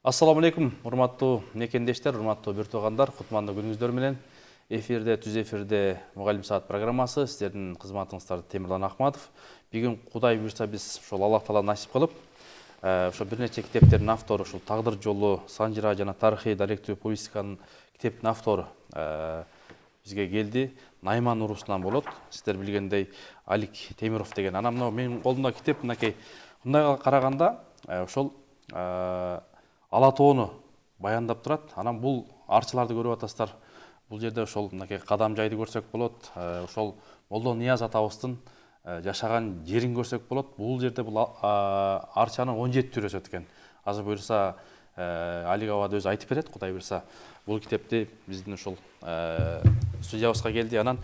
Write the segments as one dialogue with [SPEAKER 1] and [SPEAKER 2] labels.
[SPEAKER 1] Assalamu алейкум, урматтуу мекендештер, урматтуу бир туугандар, кутмандуу күнүңүздөр менен. Эфирде, түз эфирде Мугалим Саат программасы, сиздердин кызматыңыздарда Темирлан Ахматов. Бүгүн Кудай буйрса биз ошол Аллах Таала насип кылып, ошо бир нече китептердин автору, ушул Тагдыр жолу, Санжыра жана тарыхый даректүү повестиканын китептин автору бизге келди. Найман уруусунан болот. Сиздер билгендей Алик Темиров деген. Анан мына менин колумда китеп мынакей. Мындайга караганда ошол Ала тоону баяндап турат. Анан бул арчыларды көрүп атасыздар. Бул жерде ошол мынакей кадам жайды көрсөк болот. Ошол Молдо Нияз атабыздын жашаган жерин көрсөк болот. Бул жерде бул арчанын 17 түрү өсөт экен. Азыр буюрса Алик аба өзү айтып берет. Кудай буюрса бул китепти биздин ошол студиябызга келди. Анан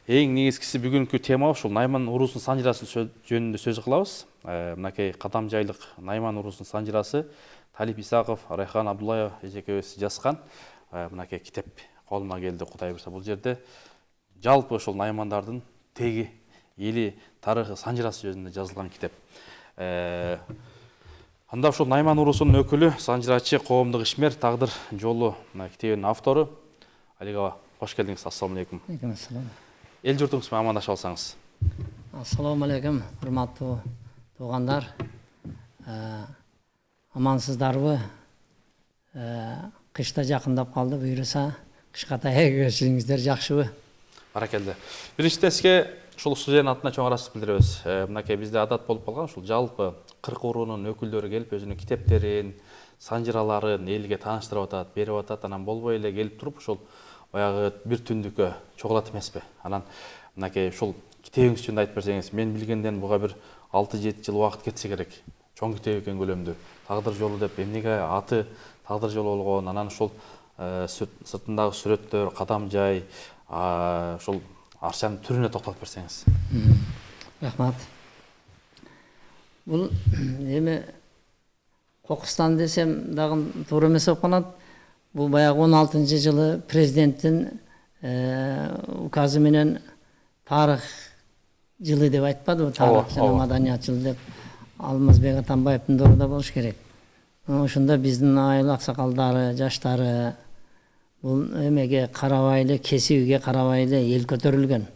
[SPEAKER 1] эң негизгиси бүгүнкү тема ушул Найман уруусунун санжырасы жөнүндө сөз кылабыз. Мынакей кадам жайлык Найман уруусунун санжырасы Талип Исаков, Райхан Абдуллаев эжекебиз жазган мынакей китеп колума келди. Кудай буйрса бул жерде жалпы ошол наймандардын теги, эли, тарыхы, санжырасы жөнүндө жазылган китеп. Анда ошол Найман уруусунун өкүлү, санжырачы, коомдук ишмер Тагдыр жолу китебинин автору Алик аба, кош келдиңиз. Ассаламу алейкум.
[SPEAKER 2] Алейкум ассалам.
[SPEAKER 1] Эл журтуңуз менен амандашып алсаңыз.
[SPEAKER 2] Ассаламу алейкум, урматтуу туугандар. Амансыздарбы? Кышта жакындап калды, буйруса кышка таяк көрүшүңүздөр жакшыбы?
[SPEAKER 1] Баракелде. Биринчиден сизге ушул студиянын атынан чоң ыраазычылык билдиребиз. Мынакей бизде адат болуп калган, ушул жалпы 40 уруунун өкүлдөрү келип өзүнүн китептерин, санжыраларын элге тааныштырып атат, берип атат. Анан болбой эле келип туруп ушул баягы бир түндүккө чогулат эмеспи? Анан мынакей ушул китебиңиз жөнүндө айтып берсеңиз, мен билгенден буга бир 6-7 жыл убакыт кетсе керек. Чоң китеп экен көлөмдүү. Тагдыр жолу деп эмнеге аты Тагдыр жолу болгон? Анан ушул сыртындагы сүрөттөр, кадам жай, ушул арчанын түрүнө токтолуп берсеңиз.
[SPEAKER 2] Рахмат. Бул эми Кокустан десем дагы туура эмес болуп калат. Бул баягы 16-жылы президенттин указы менен тарых жылы деп айтпадыбы? Тарых жана маданият жылы деп. Алмазбек Атамбаевдин доруда болуш керек. Ошондо биздин айыл аксакалдары, жаштары бул эмеге карабайлы, кесибиге карабайлы эл көтөрүлгөн.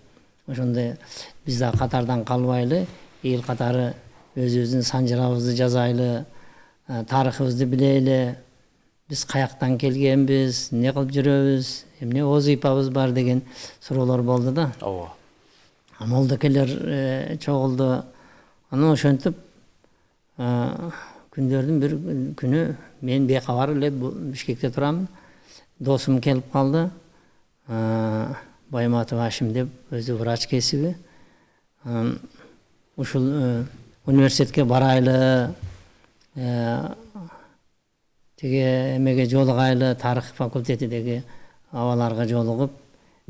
[SPEAKER 2] Ошондой биз да катардан калбайлы, эл катары өзүбүздүн санжырабызды жазайлы, тарыхыбызды билели, биз каяктан келгенбиз, эмне кылып жүрөбүз, эмне вазыйпабыз бар деген суроолор болду да.
[SPEAKER 1] Ооба.
[SPEAKER 2] Молдокелер чогулду. Анан ошентип күндөрдүн бир күнү мен бейкабар эле Бишкекте турам. Досум келип калды. Байматов Ашим деп, өзү врач кесиби. Ушул университетке барайлы, тиги эмеге жолугайлы, тарых факультетидеги абаларга жолугуп,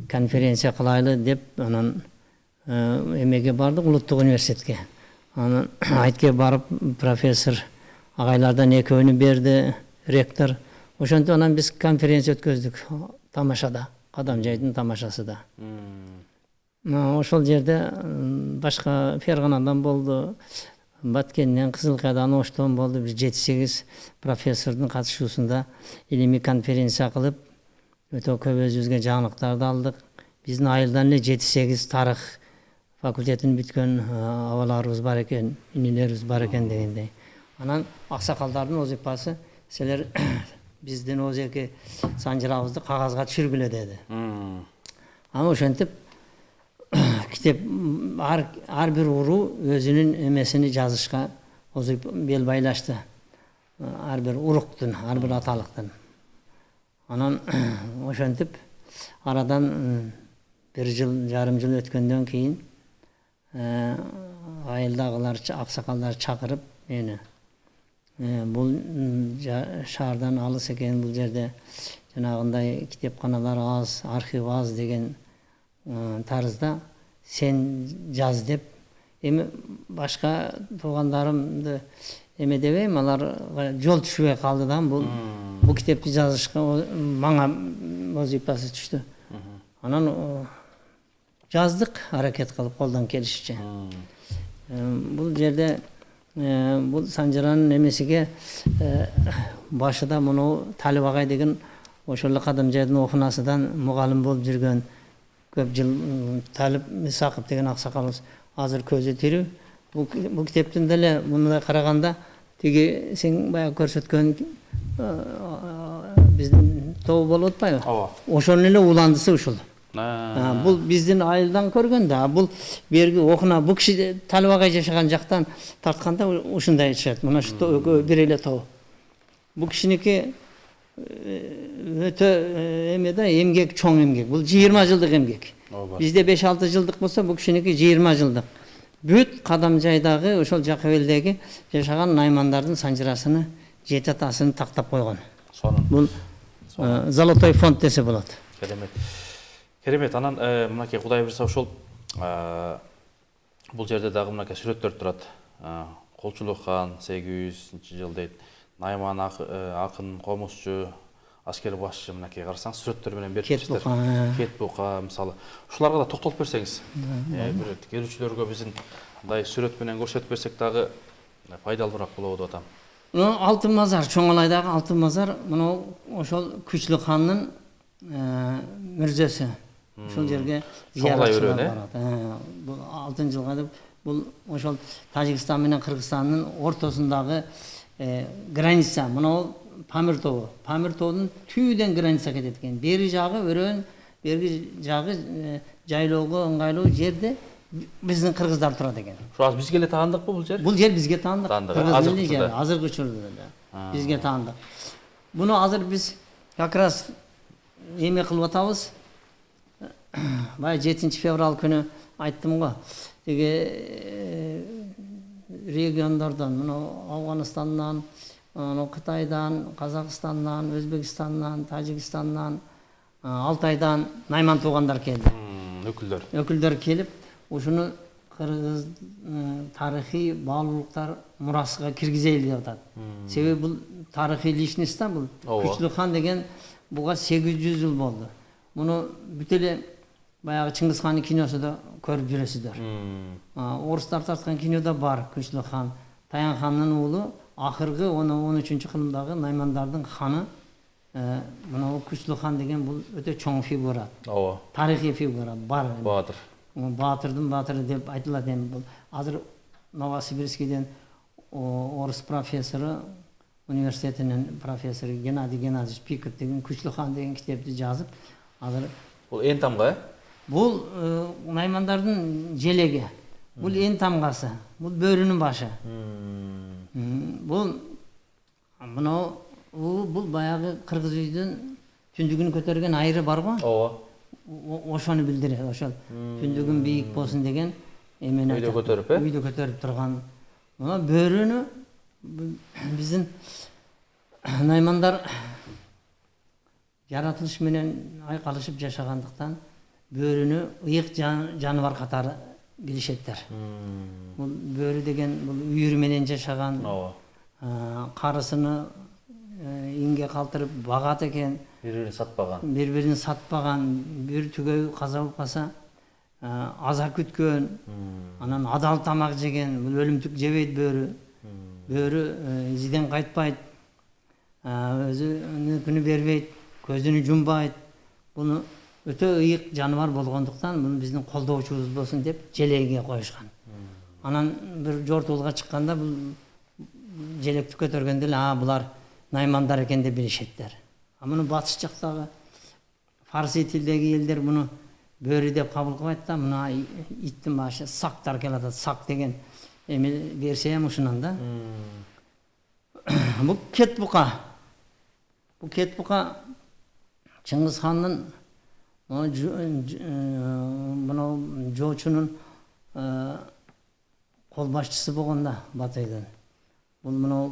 [SPEAKER 2] конференция кылайлы деп, анан эмеге бардык, Улуттук университетке. Анан айтке барып, профессор агайлардан экөөнү берди, ректор. Ошентип анан биз конференция өткөздүк тамашада, кадам жайдын тамашасыда. Ошол жерде башка Ферганадан болду, Баткенден, Кызылкаядан, Оштон болду, бир 7-8 профессордун катышуусунда илимий конференция кылып, өтө көп өзүбүзгө жаңылыктарды алдык. Биздин айылдан эле 7-8 тарых факультетин бүткөн абаларыбыз бар экен, инилерибиз бар экен дегендей. Анан аксакалдардын вазыйпасы силер биздин озеки санжырабызды кагазга түшүргүлө деди. Анан ошентип китеп ар бир уруу өзүнүн эмесини жазышка бел байлашты. Ар бир уруктун, ар бир аталыктын. Анан ошентип арадан 1 жыл, жарым жыл өткөндөн кийин айылдагылар, аксакалдар чакырып мени. Бул шаардан алыс экен, бул жерде жанагындай китепканалар аз, архив аз деген тарызда сен жаз деп. Эми башка туугандарымды эме дебейм, аларга жол түшпөй калды да. Бул китепти жазышка мага вазыйпасы түштү. Анан жаздык, аракет кылып колдон келишиче. Бул жерде бул санжаранын эмесиге башыда муну Талип агай деген ошол эле Кадамжайдын окунасынан мугалим болуп жүргөн көп жыл Талип Исаков деген аксакалыбыз азыр көзү тирүү. Бул китептин деле мындай караганда тиги сен баягы көрсөткөн биздин тобу болуп атпайбы?
[SPEAKER 1] Ооба.
[SPEAKER 2] Ошонун эле уландысы ушул. Бул биздин айылдан көргөн да. Бул берги окуна бул киши Талип агай жашаган жактан тартканда ушундай чыгат. Мына ушул бир эле тобу. Бул кишиники өтө эме да, эмгек, чоң эмгек. Бул 20 жылдык эмгек. Бизде 5-6 жылдык болсо, бул кишиники 20 жылдык. Бүт Кадамжайдагы ошол жак элдеги жашаган наймандардын санжырасыны, 7 атасын тактап койгон.
[SPEAKER 1] Сонун.
[SPEAKER 2] Бул Золотой фонд десе болот.
[SPEAKER 1] Керемет. Керемет. Анан мынакей Кудай буйрса ошол бул жерде дагы мынакей сүрөттөр турат. Колчулук хан 800-жыл дейт. Найман акын, комузчу, аскер башчы мынакей карасаң сүрөттөр менен берип беришет. Кетбука мисалы. Ушуларга да токтолуп берсеңиз. Бир келүүчүлөргө биздин мындай сүрөт менен көрсөтүп берсек дагы пайдалуураак болобу деп атам.
[SPEAKER 2] Алтын мазар, Чоңалайдагы Алтын мазар, мына ошол Күчлүк хандын мүрзөсү. Ошол жерге зыяратчылар барат. Бул алтын жылга деп бул ошол Тажикстан менен Кыргызстандын ортосундагы граница. Мына Памир тобу. Памир тобунун түйдөн граница кетет экен. Бери жагы өрөөн, берги жагы жайлоого ыңгайлуу жерде биздин кыргыздар турат экен.
[SPEAKER 1] Ошо азыр бизге эле таандыкпы бул жер?
[SPEAKER 2] Бул жер бизге таандык.
[SPEAKER 1] Азыркы
[SPEAKER 2] жер, азыркы учурда эле бизге таандык. Буну азыр биз как раз эме кылып атабыз. Бая 7 февраль күнү айттым го. Тиги региондордон, мына Афганистандан, Кытайдан, Казакстандан, Өзбекстандан, Тажикстандан, Алтайдан найман туугандар келди. Өкүлдөр келип, ушуну кыргыз тарыхый баалуулуктар мурасыга киргизели деп атат. Себеби бул тарыхый личность да, бул Күчлүк хан деген буга 800 жыл болду. Муну бүт эле баягы Чыңгыз хандын киносу да көрүп жүрөсүздөр. Орустар тарткан кинода бар Күчлүк хан. Таян хандын уулу, акыркы 13-кылымдагы наймандардын ханы. Мына Күчлүк хан деген бул өтө чоң фигура.
[SPEAKER 1] Ооба.
[SPEAKER 2] Тарыхый фигура бар.
[SPEAKER 1] Баатыр.
[SPEAKER 2] Баатырдын баатыры деп айтылат эми. Бул азыр Новосибирскийден орус профессору, университетинин профессору Геннадий Геннадьевич Пиков деген Күчлүк хан деген китепти жазып, азыр
[SPEAKER 1] бул эң тамга,
[SPEAKER 2] бул наймандардын желеги. Бул эң тамгасы. Бул бөрүнүн башы. Бул бул баягы кыргыз үйдүн түндүгүн көтөргөн айры бар го?
[SPEAKER 1] Ооба.
[SPEAKER 2] Ошону билдирет. Ошол түндүгүн бийик болсун деген эмени
[SPEAKER 1] үйдө көтөрүп,
[SPEAKER 2] үйдө көтөрүп турган. Мына бөрүнү биздин наймандар жаратылыш менен айкалышып жашагандыктан бөрүнү ыйык жаныбар катары билишеттер. Бул бөрү деген бул үйүр менен жашаган. Карысыны инге калтырып багат экен. Бири-бирин сатпаган, бир түгөй каза болуп калса аза күткөн, анан адал тамак жеген, бул өлүмтүк жебейт бөрү. Бөрү изиден кайтпайт, өзүнүкүнү бербейт, көзүнү жумбайт. Буну өтө ыйык жаныбар болгондуктан буну биздин колдоочубуз болсун деп желеге коюшкан. Анан бир жортуулга чыкканда бул желекти көтөргөндө эле булар наймандар экен деп билишеттер. Муну батыш жактагы фарси тилдеги элдер муну бөрү деп кабыл кылбайт да, мына иттин башы сактар келатат, сак деген эме версия ушунан да. Бул кетбука. Бул кетбука Чыңгыз хандын мына жоочунун кол башчысы болгон да Батыйдын. Бул мына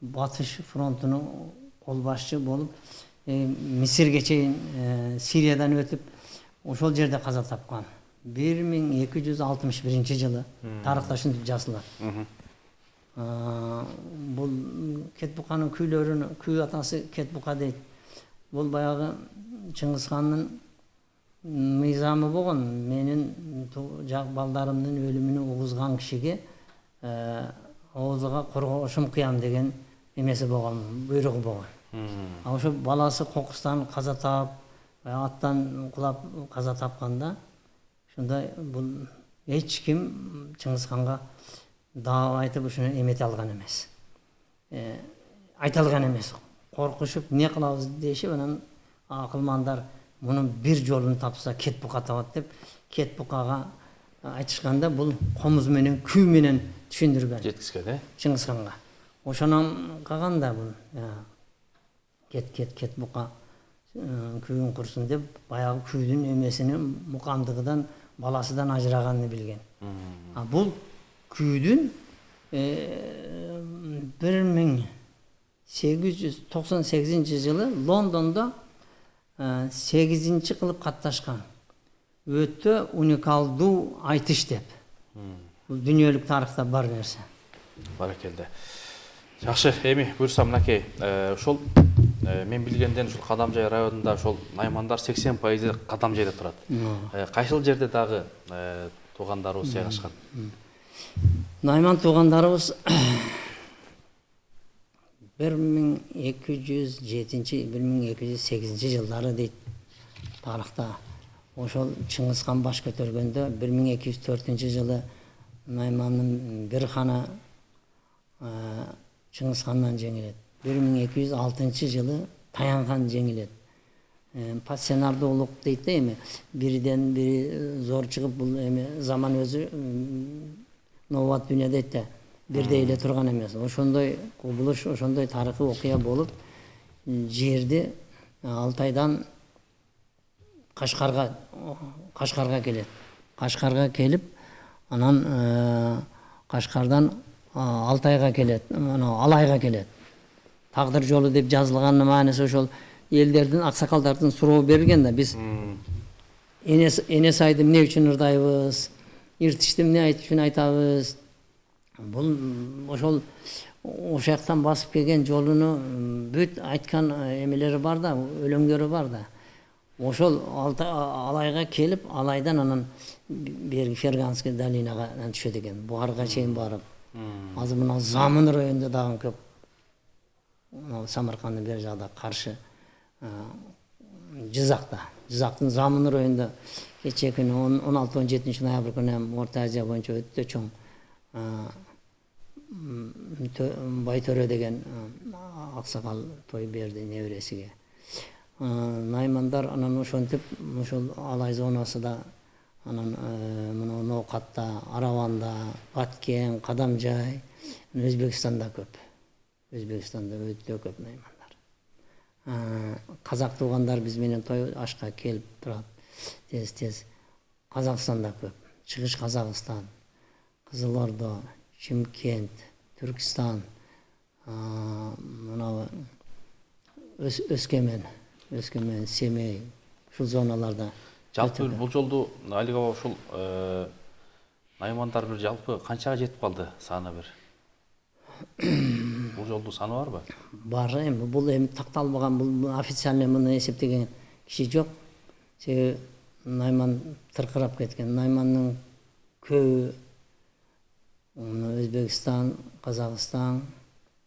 [SPEAKER 2] Батыш фронтунун кол башчы болуп, Мисирге чейин Сириядан өтүп, ошол жерде каза тапкан. 1261-жылы тарыхта ушинтип жазылат. Бул Кетбуканын күйлөрүнү, күй атасы Кетбука дейт. Бул баягы Чыңгыз хандын мыйзамы болгон. Менин балдарымдын өлүмүнү угузган кишиге оозуга коргошум кыям деген эмеси болгон, буйругу болгон. Ошо баласы кокустан каза таап, аттан кулап каза тапканда ушундай бул эч ким Чыңгызханга даа айтып ушуну эмете алган эмес. Айта алган эмес. Коркушуп эмне кылабыз дешип, анан акылмандар мунун бир жолун тапса Кет бука табат деп Кет букага айтышканда бул комуз менен күү менен түшүндүргөн.
[SPEAKER 1] Жеткизген,
[SPEAKER 2] Чыңгызханга. Ошонун калганда бул Кет бука күүн курсун деп баягы күүдүн эмесинин мукамдыгынан баласыдан ажыраганын билген. Бул күүдүн 1898 жылы Лондондо 8-ci кылып катташкан. Өтө уникалдуу айтыш деп. Бул дүйнөлүк тарыхта бар нерсе.
[SPEAKER 1] Баракелде. Жакшы, эми буюрса мынакей, ошол мен билгенден ушул Кадамжай районунда ошол наймандар 80% Кадамжайда турат. Кайсыл жерде дагы туугандарыбыз жайгашкан?
[SPEAKER 2] Найман туугандарыбыз 1207-1208 жылдары дейт тарыхта. Ошол Чыңгызхан баш көтөргөндө 1204 жылы Наймандын бир хана Чыңгызхандан жеңилет. 1206 жылы Таянхан жеңилет. Пассионардуу улук дейт да эми. Бириден бири зор чыгып бул эми заман өзү новат дүйнө дейт да. Бирдей эле турган эмес. Ошондой кубулуш, ошондой тарыхый окуя болуп, жерди Алтайдан Кашкарга келет. Кашкарга келип, анан Кашкардан Алтайга келет, Алайга келет. Тагдыр жолу деп жазылганын мааниси ошол элдердин, аксакалдардын суроо берилген да. Биз Энес айды эмне үчүн ырдайбыз, Иртишти эмне үчүн айтабыз. Бул ошол ошояктан басып келген жолуну бүт айткан эмелери бар да, өлөңдөрү бар да. Ошол Алайга келип, Алайдан анан берги Ферганский долинага түшөт экен. Бугарга чейин барып. Азыр мына Замын районунда дагы көп. Самаркандын бер жагда каршы Жизактын Замын районунда кечээ күнү 16-17 ноябрь күнү Орто Азия боюнча өтө чоң Байтөрө деген аксакал той берди небересиге. Наймандар анан ошентип ошол Алай зонасында анан мына Ноокатта, Араванда, Баткен, Кадамжай, Өзбекстанда көп. Өзбекстанда өтө көп наймандар. Казак туугандар биз менен той ашка келип турат. Тез Казакстанда көп. Чыгыш Казакстан, Кызылордо, Чимкент, Түркистан, мына Өскемен, Семей, ушул зоналарда.
[SPEAKER 1] Жалпы бул жолду Алик аба ушул наймандар бир жалпы канчага жетип калды саны бир? Бул жолдун саны барбы?
[SPEAKER 2] Бар, эми бул эми такталбаган, бул официально муну эсептеген киши жок. Себеби найман тыркырап кеткен. Наймандын көбү Өзбекстан, Казакстан,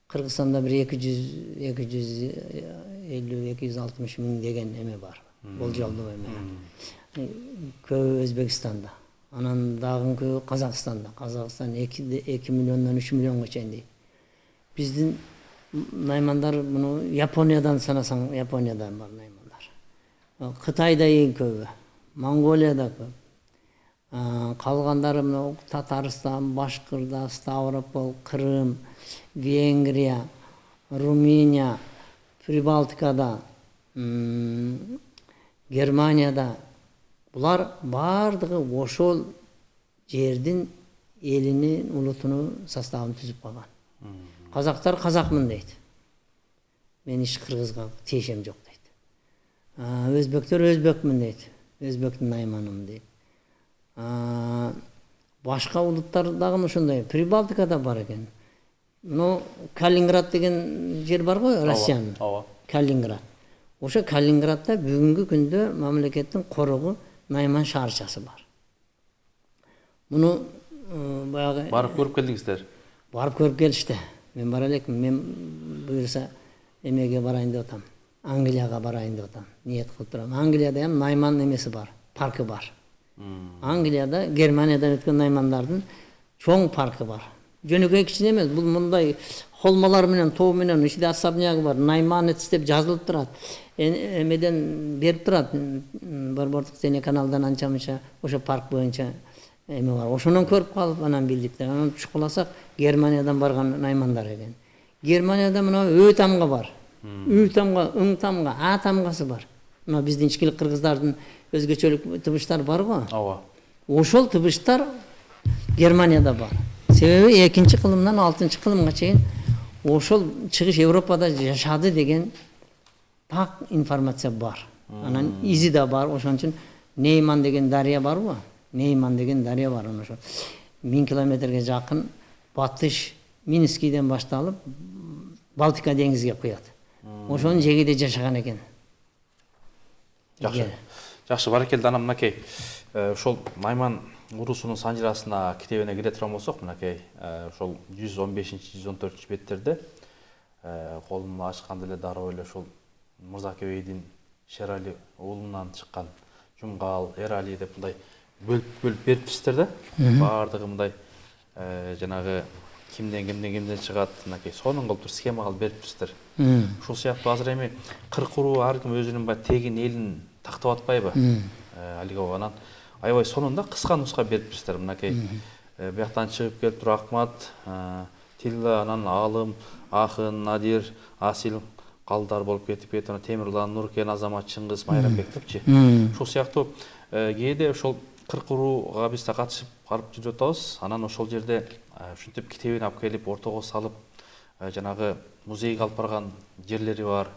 [SPEAKER 2] Кыргызстанда бир 250-260 миң деген эме бар. Болжолдуу эме. Көбү Өзбекстанда. Анан дагы көбү Казакстанда. Казакстан 2 миллиондон 3 миллионго чейин дейт. Биздин наймандар муну Япониядан санасаң, Япониядан бар наймандар. Кытайда эң көбү, Монголияда көп. Калгандары мына Татарстан, Башкырда, Ставрополь, Крым, Венгрия, Румыния, Прибалтикада, Германияда. Булар бардыгы ошол жердин элинин, улутунун составын түзүп калган. Казактар казакмын дейт. Мен эч кыргызга тиешем жок дейт. Өзбектер өзбекмин дейт. Өзбектин найманымын дейт. Башка улуттар дагы ошондой. Прибалтикада бар экен. Ну, Калининград деген жер бар го, Россиянын.
[SPEAKER 1] Ооба.
[SPEAKER 2] Калининград. Ошо Калининградда бүгүнкү күндө мамлекеттин корогу найман шаарчасы бар. Муну баягы
[SPEAKER 1] Барып көрүп келдиңиздер.
[SPEAKER 2] барып көрүп келишти. Мен бара элекмин. Мен буюрса эмеге барайын деп атам. Англияга барайын деп атам. Ниет кылып турам. Англияда эм найман эмеси бар, паркы бар. Англияда Германиядан өткөн наймандардын чоң паркы бар. Жөнөкөй кичине эмес, бул мындай холмалар менен, тоо менен, ичинде особнягы бар. Найманец деп жазылып турат. Эмеден берип турат. Борбордук телеканалдан анча мынча ошо парк боюнча эме бар. Ошондон көрүп калып анан билдик да. Анан чукуласак Германиядан барган наймандар экен. Германияда мына Ө тамга бар. Үй тамга, Ың тамга, А тамгасы бар. Мына биздин ичкилик кыргыздардын өзгөчөлүк тыбыштар бар го.
[SPEAKER 1] Ооба.
[SPEAKER 2] Ошол тыбыштар Германияда бар. Себеби 2-кылымдан 6-кылымга чейин ошол чыгыш Европада жашады деген так информация бар. Анан изи да бар. Ошон үчүн Нейман деген дарыя бар го. Нейман деген дарыя бар. Ошо 1000 километрге жакын батыш Минскийден башталып Балтика деңизге куят. Ошонун жегиде жашаган экен.
[SPEAKER 1] Жакшы. Жакшы, баракелде. Анан мынакей ошол Найман урусунун санжырасына китебине кире турган болсок, мынакей ошол 115-114 беттерде колун ачканда эле дароо эле ошол Мырзаке бейдин Шерали уулунан чыккан Жумгал, Эрали деп мындай бөлүп берипсиздер да. Баардыгы мындай жанагы кимден чыгат, мынакей сонун кылып туруп схема кылып берипсиздер. Ушул сыяктуу азыр эми 40 уруу ар ким өзүнүн баягы тегин элин тактап атпайбы? Алига анан аябай сонун да кыска нуска берипсиздер. Мынакей бияктан чыгып келип туруп Акмат, Тилла, анан Алым, Акын, Надир, Асил калдар болуп кетип, анан Темирлан, Нуркен, Азамат, Чыңгыз, Майрамбек депчи. Ушул сыяктуу кээде ошол 40 урууга биз да катышып барып жүрүп атабыз. Анан ошол жерде ушинтип китебин алып келип ортого салып, жанагы музейге алып барган жерлери бар.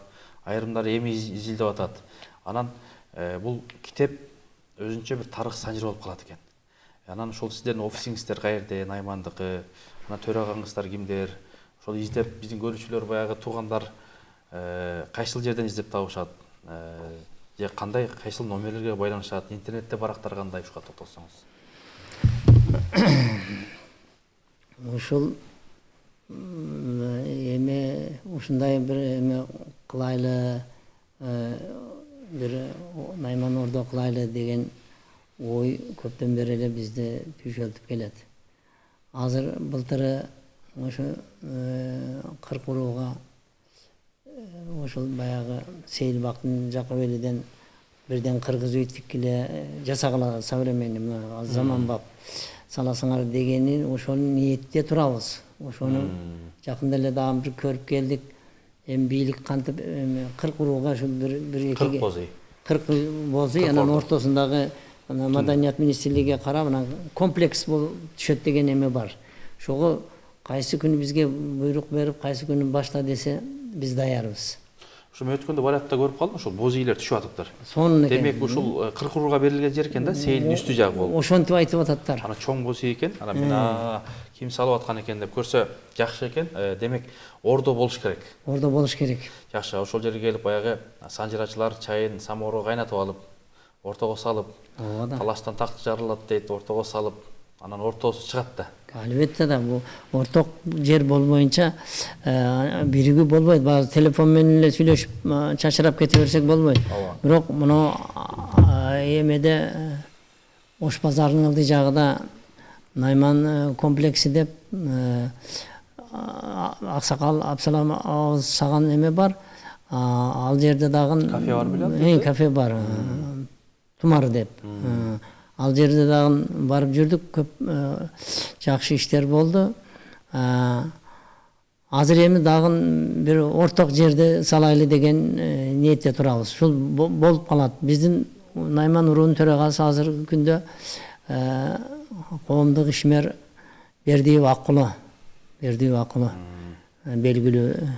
[SPEAKER 1] Айрымдары эми изилдеп атат. Анан бул китеп өзүнчө бир тарых санжыр болуп калат экен. Анан ошол сиздердин офисиңиздер каерде, Наймандыкы, анан төрагаңыздар кимдер? Ошол издеп биздин көрүүчүлөр баягы туугандар кайсыл жерден издеп табышат? Же кандай кайсыл номерлерге байланышат? Интернетте барактар кандай? Ушуга токтолсоңуз.
[SPEAKER 2] Ушул эме ушундай бир эме кылайлы, бир Найман ордо кылайлы деген ой көптөн бери эле бизде түйшөлтүп келет. Азыр былтыры ошо 40 урууга ошол баягы Сейилбактын Жакыбелиден бирден кыргыз үй тиккиле жасагыла современный заманбап саласыңар дегени ошонун ниетте турабыз. Ошону жакында эле дагы бир көрүп келдик. Эми бийлик кантип 40 урууга ошол бир
[SPEAKER 1] 40 бозый.
[SPEAKER 2] 40 бозый, анан ортосундагы Маданият министрлигиге карап анан комплекс болуп түшөт деген эме бар. Ошого кайсы күнү бизге буйрук берип, кайсы күнү башта десе биз даярбыз.
[SPEAKER 1] Ошо мен өткөндө баракта көрүп калдым, ошол бозыйлар түшүп атыптыр.
[SPEAKER 2] Сонун экен.
[SPEAKER 1] Демек ушул 40 урууга берилген жер экен да, Сейилдин үстү жагы болуп.
[SPEAKER 2] Ошентип айтып ататтар.
[SPEAKER 1] Анан чоң бозый экен. Анан мен ким салып аткан экен деп көрсө жакшы экен. Демек ордо болуш керек.
[SPEAKER 2] Ордо болуш керек.
[SPEAKER 1] Жакшы, ошол жерге келип баягы санжырачылар чайын самоорго кайнатып алып, ортого салып, талаштан такты жарылат дейт, ортого салып, анан ортосу чыгат да.
[SPEAKER 2] Албетте да бул орток жер болбоюнча биригүү болбойт. Баары телефон менен эле сүйлөшүп чачырап кете берсек болбойт. Бирок муну эмеде Ош базарынын ылдый жагында Найман комплекси деп Аксакал Абсалам Абыз саган эме бар. Ал жерде дагы
[SPEAKER 1] кафе бар беле?
[SPEAKER 2] Кафе бар. Тумар деп. Ал жерде дагы барып жүрдүк, көп жакшы иштер болду. Азыр эми дагы бир орток жерде салайлы деген ниетте турабыз. Ушул болуп калат. Биздин Найман уруунун төрагасы азыркы күндө коомдук ишмер Бердиев Акулы. Белгилүү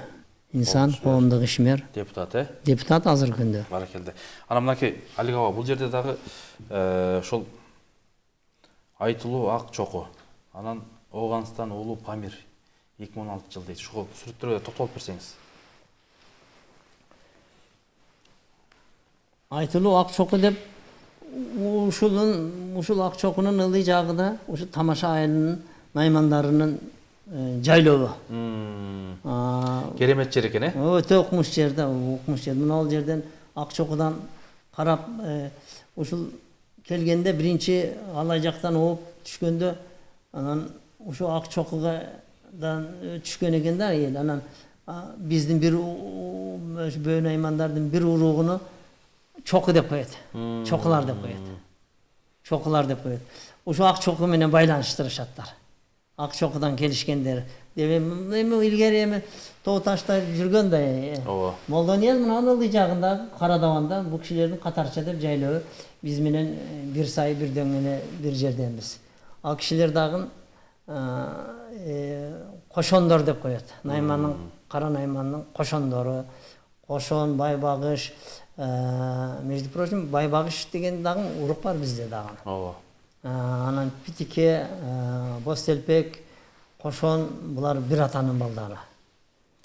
[SPEAKER 2] инсан, коомдук ишмер.
[SPEAKER 1] Депутат,
[SPEAKER 2] Депутат азыркы күндө.
[SPEAKER 1] Баракелде. Анан мынакей Алик аба, бул жерде дагы ошол Айтылуу Ак чоку. Анан Ооганстан уулу Памир 2016 жыл дейт. Ушул сүрөттөргө токтолуп берсеңиз.
[SPEAKER 2] Айтылуу Ак чоку деп ушул Акчокунун ылдый жагында ушу Тамаша айылынын наймандарынын жайлоо.
[SPEAKER 1] Керемет жер экен,
[SPEAKER 2] Өтө укмуш жерде, мына ал жерден Акчокудан карап ушул келгенде биринчи алай жактан ооп түшкөндө анан ушу Акчокугадан түшкөн экен да эл. Анан биздин бир бөө наймандардын бир уругуну чоку деп коет. Чокулар деп коет. Ушу Акчоку менен байланыштырышаттар. Акчокудан келишкендер. Эми илгери тоо ташта жүргөн да. Молдонияз мына ылдый жагында Карадабанда бул кишилердин катарча деп жайлоо. Биз менен бир сай бир дөңгөнө бир жерденбиз. Ал кишилер дагы кошондор деп коет. Наймандын, кара наймандын кошондору, кошон, байбагыш, между прочим, байбагыш деген дагы урук бар бизде дагы. Анан Питике, Бостелпек, Кошон булар бир атанын балдары.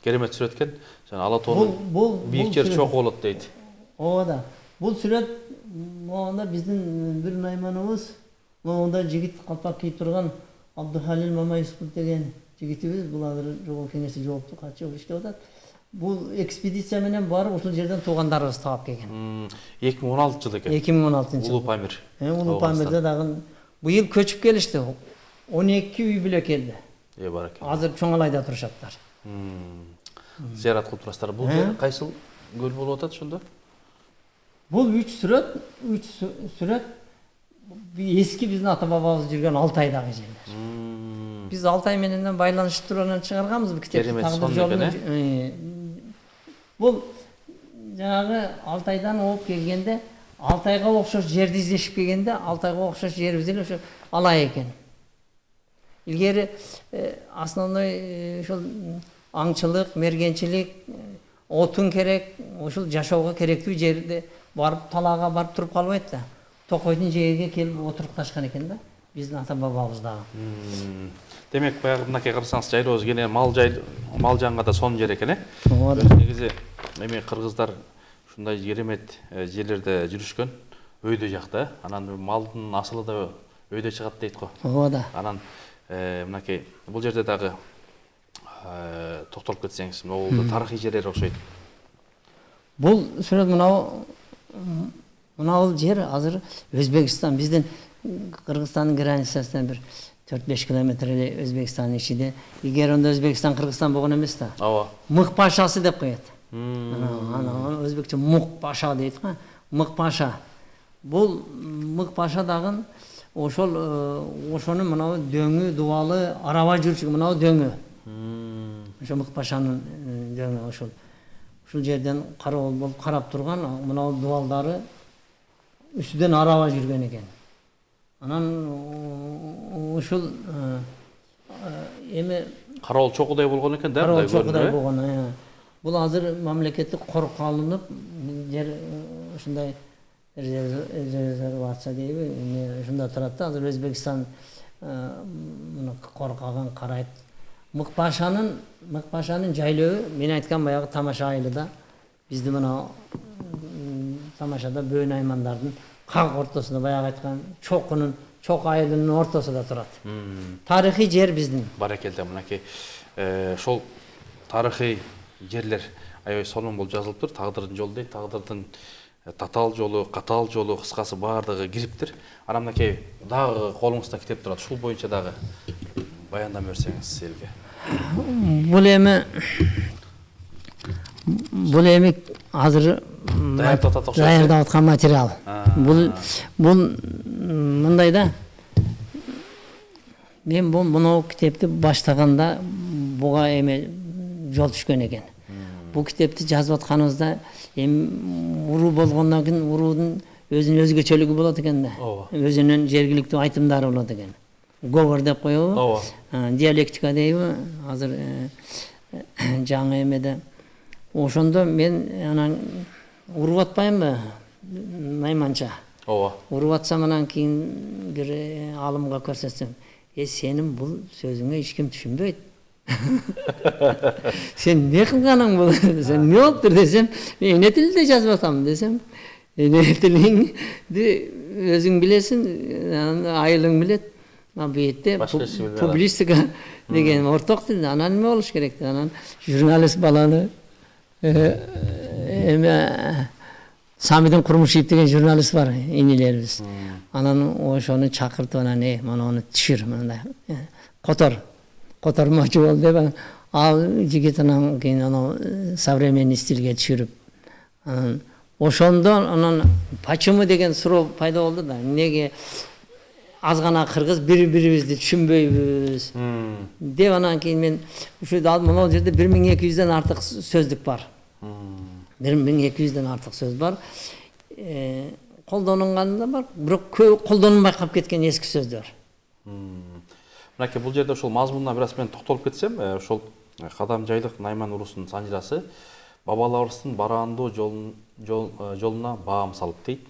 [SPEAKER 1] Керемет сүрөт экен. Жана ала тоонун бийик жери чоку болот дейт.
[SPEAKER 2] Ооба да. Бул сүрөт могунда биздин бир найманыбыз, могунда жигит калпак кийип турган Абдухалил Мамайыспов деген жигитибиз, бул азыр жогорку кеңеште жоопту катчы иштеп атат. Бул экспедиция менен барып ушул жерден туугандарыбызды таап келген.
[SPEAKER 1] 2016 жылы экен.
[SPEAKER 2] 2016 жыл.
[SPEAKER 1] Улуу Памир.
[SPEAKER 2] Улуу Памирде дагы быйыл көчүп келишти. 12 үй бүлө келди.
[SPEAKER 1] Баракалла.
[SPEAKER 2] Азыр Чоңалайда турушаттар.
[SPEAKER 1] Зыярат кылып турасыздар. Бул жер кайсыл көл болуп атат ошондо?
[SPEAKER 2] Бул 3 сүрөт эски биздин ата бабабыз жүргөн Алтайдагы жерлер. Биз Алтай менен байланыштырып тургандан чыгарганбыз бу китепти. Тагдыр жолу. Бул жанагы Алтайдан ооп келгенде, Алтайга окшош жерди издешип келгенде, Алтайга окшош жерибиз эле ошо Алай экен. Илгери основной ошол аңчылык, мергенчилик, отун керек, ошол жашоого керектүү жерде барып талаага барып туруп калбайт да. Токойдун жээге келип отурукташкан экен да. Биздин ата бабабыз дагы.
[SPEAKER 1] Демек баягы мынакей карасаңыз жайлообуз кене мал жанга да сонун жер экен, Негизи эми кыргыздар ушундай керемет жерлерде жүрүшкөн, өйдө жакта. Анан малдын асылы да өйдө чыгат дейт го.
[SPEAKER 2] Ооба да.
[SPEAKER 1] Анан мынакей бул жерде дагы токтолуп кетсеңиз, могул тарыхый жерлер окшойт.
[SPEAKER 2] Бул сүрөт мынау жер азыр Өзбекстан, биздин Кыргызстандын границасынан бир 4-5 километр эле Өзбекстандын ичинде. Эгер онда Өзбекстан Кыргызстан болгон эмес да.
[SPEAKER 1] Ооба.
[SPEAKER 2] Мык пашасы деп коет. Анан өзбекче мук паша дейт го. Мык паша. Бул мык паша дагы ошонун мынау дөңү, дубалы, араба жүрчүгү мынау дөңү. Ошо мык пашанын дөңү ошол. Ушул жерден карабол болуп карап турган мынау дубалдары үстүдөн араба жүргөн экен. Анан ушул эми
[SPEAKER 1] карабол чокудай болгон экен да,
[SPEAKER 2] мындай чокудай болгон. Бул азыр мамлекеттик корукка алынып, жер ушундай резервация дейби, ушунда турат да. Азыр Өзбекстан муну коркаган карайт. Мык пашанын жайлоо мен айткан баягы Тамаша айылында бизди мына Тамашада бөө наймандардын как ортосунда баягы айткан чок айылынын ортосунда турат. Тарыхый жер биздин.
[SPEAKER 1] Баракелде мынакей ошол тарыхый жерлер аябай сонун болуп жазылыптыр. Тагдырдын жолу дейт, тагдырдын татаал жолу, катаал жолу, кыскасы баардыгы кириптир. Анан мынакей дагы колуңузда китеп турат. Ушул боюнча дагы баяндап берсеңиз элге.
[SPEAKER 2] Бул эми азыр даярдап аткан материал. Бул мындай да. Мен муну китепти баштаганда буга эми жол түшкөн экен. Бул китепти жазып атканыбызда эми уруу болгондон кийин уруудун өзүнүн өзгөчөлүгү болот экен да. Өзүнүн жергиликтүү айтымдары болот экен. Говор деп коебу, диалектика дейби, азыр жаңы эмеде. Ошондо мен анан уруп атпайынбы найманча.
[SPEAKER 1] Ооба.
[SPEAKER 2] Уруп атсам анан кийин бир алымга көрсөтсөм, сенин бул сөзүңө эч ким түшүнбөйт. Сен не кылганың бул? Сен не болуптур десем, мен эмне тилде жазып атам десем, эмне тилиңди өзүң билесиң, айылың билет. Бүйетте
[SPEAKER 1] Башка эч ким билбей
[SPEAKER 2] публистика деген орток тил. Анан неме болуш керек? Анан журналист баланы эме Самидин Курмушиев деген журналист бар, инилерибиз. Анан ошону чакыртып анан мынаны түшүр, мындай котормочу бол деп ал жигит анан кийин анан современный стилге түшүрүп. Анан ошондо анан почему деген суроо пайда болду да. Неге аз гана кыргыз бири-бирибизди түшүнбөйбүз деп анан кийин мен ушул могул жерде 1200ден артык сөздүк бар. 1200ден артык сөз бар. Колдонулганы да бар, бирок көп колдонулбай калып кеткен эски сөздөр.
[SPEAKER 1] Мынакей бул жерде ошол мазмунуна бир аз мен токтолуп кетсем, ошол Кадамжайлык Найман урусунун санжырасы бабаларыбыздын бараандуу жолуна баам салып дейт.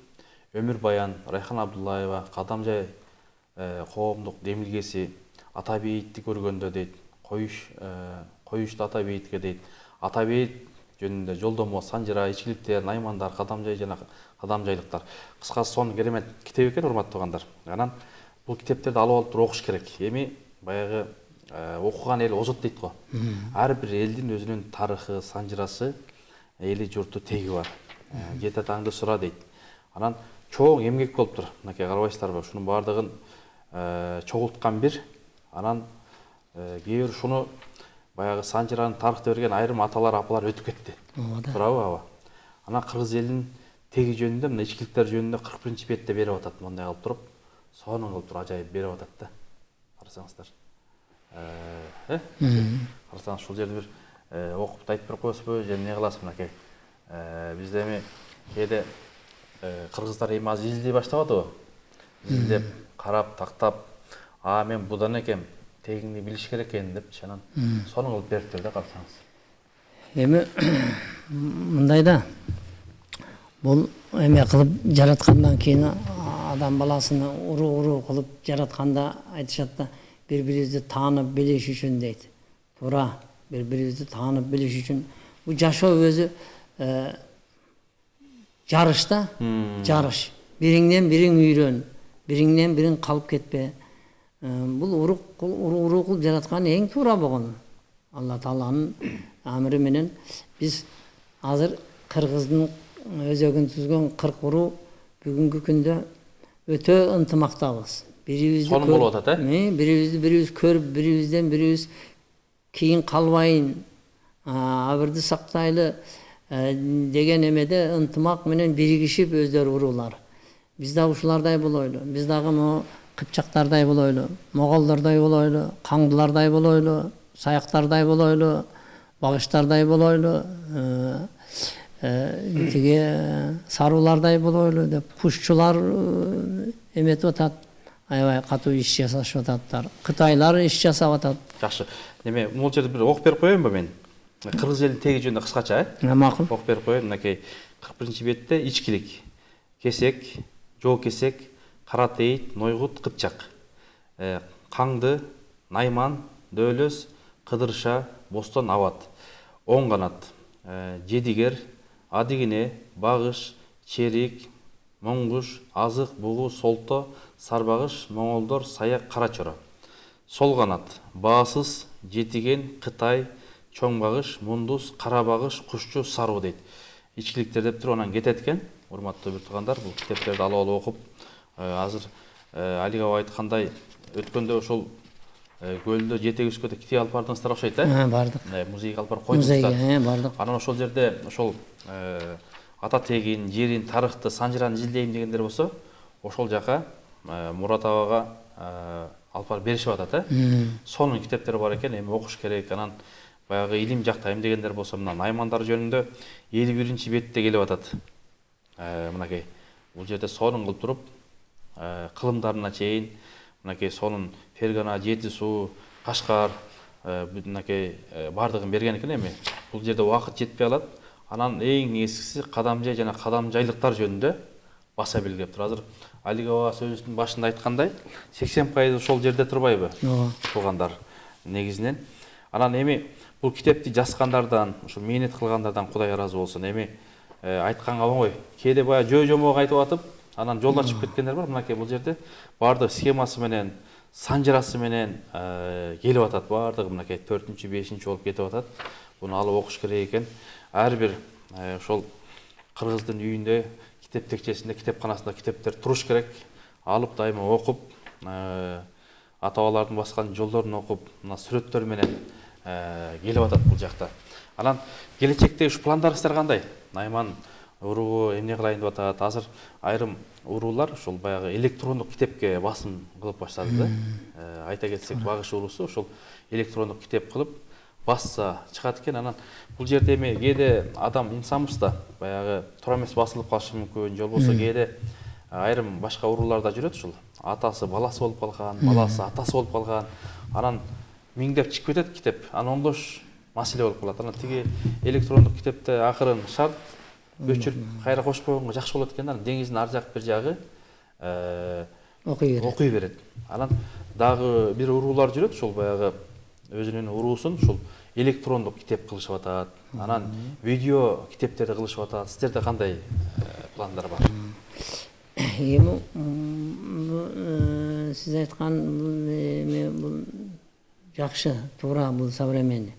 [SPEAKER 1] Өмүр Баян, Райхан Абдуллаева, Кадамжай коомдук демилгеси ата бейитти көргөндө дейт, коюшту ата бейитке дейт. Ата бейит жөнүндө жолдомо, санжыра, ичкиликтер, наймандар, Кадамжай жана кадамжайлыктар. Кыскасы сонун керемет китеп экен, урматтуу угандар. Анан бул китептерди алып алып туруп окуш керек. Эми баягы окуган эл озот дейт го. Ар бир элдин өзүнүн тарыхы, санжырасы, эли журту теги бар. Жете таңды сура дейт. Анан чоң эмгек болуптур. Мынакей карабайсыздарбы? Ушунун баардыгын чогулткан бир. Анан кээ бир ушуну баягы санжыраны тарыхты берген айрым аталар, апалар өтүп кетти. Туурабы, аба? Анан кыргыз элинин теги жөнүндө, мына ичкиликтер жөнүндө 41-бетте берип атат, мындай кылып туруп, сонун кылып туруп ажайып берип атат да. Карасаңыздар. Карасаңыз ушул жерде бир окуп айтып берип коесузбу, же эмне кыласыз мынакей? Бизде эми кээде кыргыздар эми азыр издей баштабадыбы? Издеп, карап, тактап, мен будан экем, тегиңди билиш керек экен депчи, анан сонун кылып бериптир да, карасаңыз.
[SPEAKER 2] Эми мындай да, бул эме кылып жараткандан кийин адам баласыны уруу кылып жаратканда айтышат да, бири-бирибизди таанып билиш үчүн дейт. Туура, бири-бирибизди таанып билиш үчүн. Бул жашоо өзү жарыш да, жарыш. Бириңден бириң үйрөн, бириңден бириң калып кетпе. Бул уруу кылып жараткан эң туура болгон. Алла Тааланын амыры менен биз азыр кыргыздын өзөгүн түзгөн 40 уруу бүгүнкү күндө өтө ынтымактабыз.
[SPEAKER 1] Сонун болуп атат,
[SPEAKER 2] бирибиз көрүп, бирибизден бирибиз кийин калбайын, абырды сактайлы деген эмеде ынтымак менен биригишип өздөрү уруулар. Биз да ушулардай болойлу. Биз дагы могу кыпчактардай болойлу, моголдордой болойлу, каңдылардай болойлу, саяктардай болойлу, багыштардай болойлу, тиги саруулардай болойлу деп кушчулар эметип атат. Аябай катуу иш жасашып ататтар. Кытайлар иш жасап атат.
[SPEAKER 1] Жакшы. Неме, бул жерде бир окуп берип коеюнбу мен? Кыргыз элинин теги жөнүндө кыскача,
[SPEAKER 2] Макул.
[SPEAKER 1] Окуп берип коеюн. Мынакей 41-бетте ичкилик, кесек, жоо кесек, кара тейит, нойгут, кыпчак. Каңды, найман, дөөлөс, кыдырша, бостон, абат. Оң канат, жедигер, адигине, багыш, черик, моңгуш, азык, бугу, солто, сарбагыш, моңолдор, саяк, карачора. Сол канат, баасыз, жетиген, кытай, чоң багыш, мундуз, кара багыш, кушчу, саруу дейт. Ичкиликтер деп туруп анан кетет экен. Урматтуу бир туугандар, бул китептерди алып окуп, азыр Алик аба айткандай өткөндө ошол көлдө жетек үскөдө китеп алып бардыңыздар окшойт,
[SPEAKER 2] Бардык.
[SPEAKER 1] Музейге алып барып койдуңуздар.
[SPEAKER 2] Музейге, бардык.
[SPEAKER 1] Анан ошол жерде ошол ата тегин, жерин, тарыхты, санжыраны изилдейм дегендер болсо, ошол жака Мурат абага алып барып беришип атат, Сонун китептер бар экен, эми окуш керек. Анан баягы илим жактайм дегендер болсо, мына наймандар жөнүндө 51-бетте келип атат. Мынакей бул жерде сонун кылып туруп, кылымдарына чейин, мынакей сонун Фергана, Жети суу, Кашкар, мынакей бардыгын берген экен. Эми бул жерде убакыт жетпей алат. Анан эң негизгиси Кадамжай жана кадамжайлыктар жөнүндө баса белгилеп тур. Азыр Алик аба сөзүнүн башында айткандай, 80% ошол жерде турбайбы? Туугандар негизинен. Анан эми бул китепти жазгандардан, ушу мээнет кылгандардан Кудай ыраазы болсун. Эми айтканга оңой. Кээде баягы жөө жомок айтып атып, Анан жолдо чыгып кеткендер бар. Мынакей бул жерде баардык схемасы менен, санжырасы менен келип атат. Баардыгы мынакей 4-5 болуп кетип атат. Буну алып окуш керек экен. Ар бир ошол кыргыздын үйүндө, китеп текчесинде, китепканасында китептер туруш керек. Алып дайыма окуп, ата-бабалардын баскан жолдорун окуп, мына сүрөттөр менен келип атат бул жакта. Анан келечектеги ушу пландарыңыздар кандай? Найман уруу эмне кылайын деп атат? Азыр айрым уруулар ошол баягы электрондук китепке басым кылып баштады да. Айта кетсек, Багыш уруусу ошол электрондук китеп кылып басса чыгат экен. Анан бул жерде эми кээде адам инсанбыз да, баягы туура эмес басылып калышы мүмкүн, же болбосо кээде айрым башка урууларда жүрөт ушул. Атасы баласы болуп калган, баласы атасы болуп калган. Анан миңдеп чыгып кетет китеп. Анан оңдош маселе болуп калат. Анан тиги электрондук китепте акырын шарт өчүрүп кайра кошуп койгонго жакшы болот экен. Анан деңиздин ар жак бир жагы окуй берет. Анан дагы бир уруулар жүрөт, ушул баягы өзүнүн уруусун ушул электрондук китеп кылышып атат. Анан видео китептерди кылышып атат. Сиздерде кандай пландар бар?
[SPEAKER 2] Эми сиз айткан бул жакшы, туура, бул современный.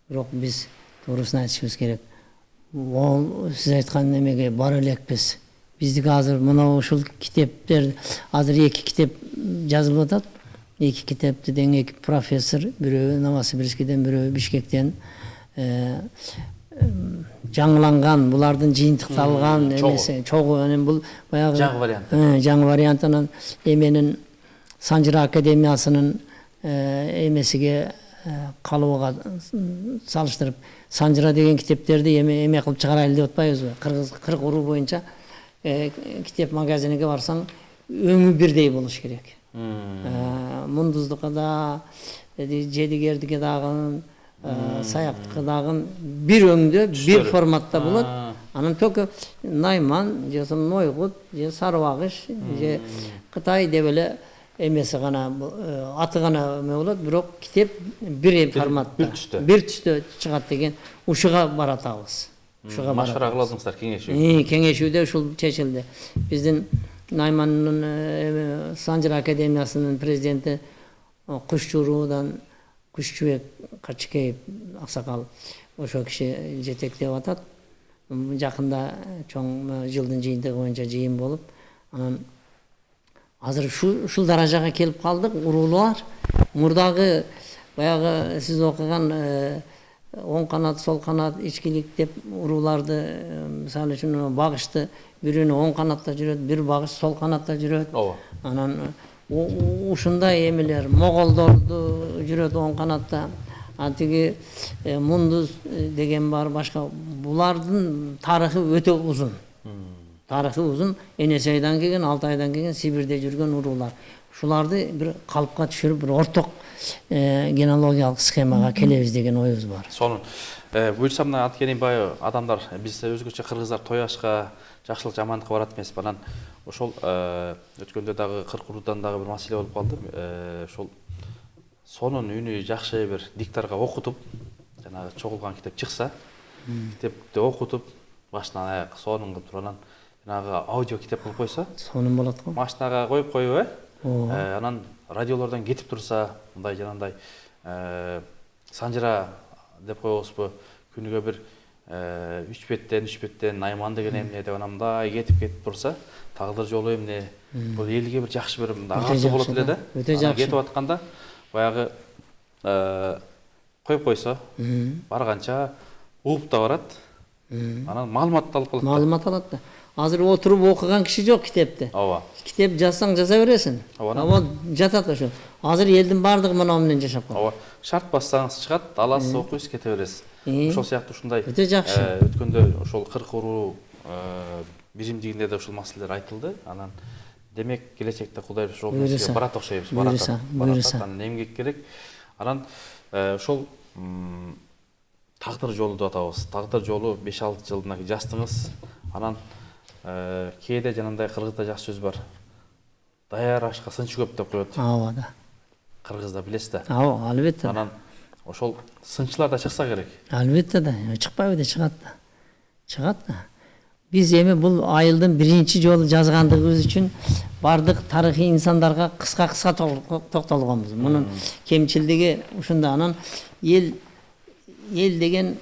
[SPEAKER 2] Бирок биз туурусун айтышыбыз керек. Сиз айткан эмеге бара элекпиз. Биздики азыр мына ушул китептер, азыр 2 китеп жазылып атат. 2 китепти дең 2 профессор, бирөө Новосибирскиден, бирөө Бишкектен жаңыланган, булардын жыйынтыкталган эмеси чогуу. Анан бул баягы жаңы вариантынан эменин Санжыра академиясынын эмесиге калыбыга салыштырып, Санжыра деген китептерди эме кылып чыгарайлы деп атпайбызбы? Кыргыз уруу боюнча китеп магазиниге барсаң өңү бирдей болуш керек. Мундуздукка да, жедигердике дагы, саяктыкы дагы бир өңдө, бир форматта болот. Анан только Найман, же Нойгут, же Сарыбагыш, же Кытай деп эле эмеси гана, аты гана эме болот, бирок китеп бир форматта, бир түстө чыгат деген ушуга баратабыз.
[SPEAKER 1] Машвара кыладыңыздар кеңешүү.
[SPEAKER 2] Кеңешүүдө ушул чечилди. Биздин Наймандын Санжыра академиясынын президенти Кушчуруудан Кушчубек Качкеев аксакал ошо киши жетектеп атат. Жакында чоң жылдын жыйынтыгы боюнча жыйын болуп, анан азыр ушул даражага келип калдык. Уруулар мурдагы баягы сиз окуган оң канат, сол канат, ичкилик деп урууларды, мисалы үчүн Багышты бирөөнү оң канатта жүрөт, бир Багыш сол канатта жүрөт. Анан ушундай эмелер, Моголдорду жүрөт оң канатта. Тиги Мундуз деген бар, башка. Булардын тарыхы өтө узун. Тарыхы узун. Энесейдан келген, Алтайдан келген, Сибирде жүргөн уруулар. Ушуларды бир калыпка түшүрүп, бир орток генеалогиялык схемага келебиз деген оюбуз бар.
[SPEAKER 1] Сонун. Буюрса мына анткени баягы адамдар, биз өзгөчө кыргыздар тояшка, жакшылык жамандыкка барат эмеспи. Анан ошол өткөндө дагы Кыркуруудан дагы бир маселе болуп калды. Ошол сонун үнү жакшы бир диктарга окутуп, жанагы чогулган китеп чыкса, китепти окутуп, башынан аяк сонун кылып туруп, анан жанагы аудио китеп кылып койсо,
[SPEAKER 2] сонун болот го.
[SPEAKER 1] Машинага коюп коюп, анан радиолордон кетип турса, мындай жанагындай Санжыра деп койбосузбу, күнүгө бир 3 беттен Найман деген эмне деп анамдай кетип турса, тагдыр жолу эмне, бул элге бир жакшы бир агасы болот эле да. Кетип атканда баягы коюп койсо, барганча угуп да барат. Анан маалымат алып калат.
[SPEAKER 2] Маалымат алат да. Азыр отуруп окуган киши жок китепти. Китеп жазсаң жаза бересиң. Вот жатат ошо. Азыр элдин баардыгы мына менен жашап калат.
[SPEAKER 1] Шарт бассаңыз чыгат, аласыз, окуйсуз, кете бересиз. Ошол сыяктуу ушундай
[SPEAKER 2] өтө жакшы.
[SPEAKER 1] Өткөндө ошол 40 уруу биримдигинде да ушул маселелер айтылды. Анан демек келечекте Кудай ошол нерсеге барат окшойбуз. Барат. Анан эмгек керек. Анан ошол тагдыр жолу деп атабыз. Тагдыр жолу 5-6 жылдан кийин жаздыңыз. Анан кээде жанагындай кыргызда жакшы сөз бар. Даяр ашка сынчы көп деп коет.
[SPEAKER 2] Ооба да.
[SPEAKER 1] Кыргызда билесиз да.
[SPEAKER 2] Ооба, албетте.
[SPEAKER 1] Анан ошол сынчылар да чыкса керек.
[SPEAKER 2] Албетте да, чыкпайбы да, чыгат да. Чыгат да. Биз эми бул айылдын биринчи жолу жазгандыгыбыз үчүн бардык тарыхый инсандарга кыска токтолгонбуз. Мунун кемчилдиги ушунда. Анан эл деген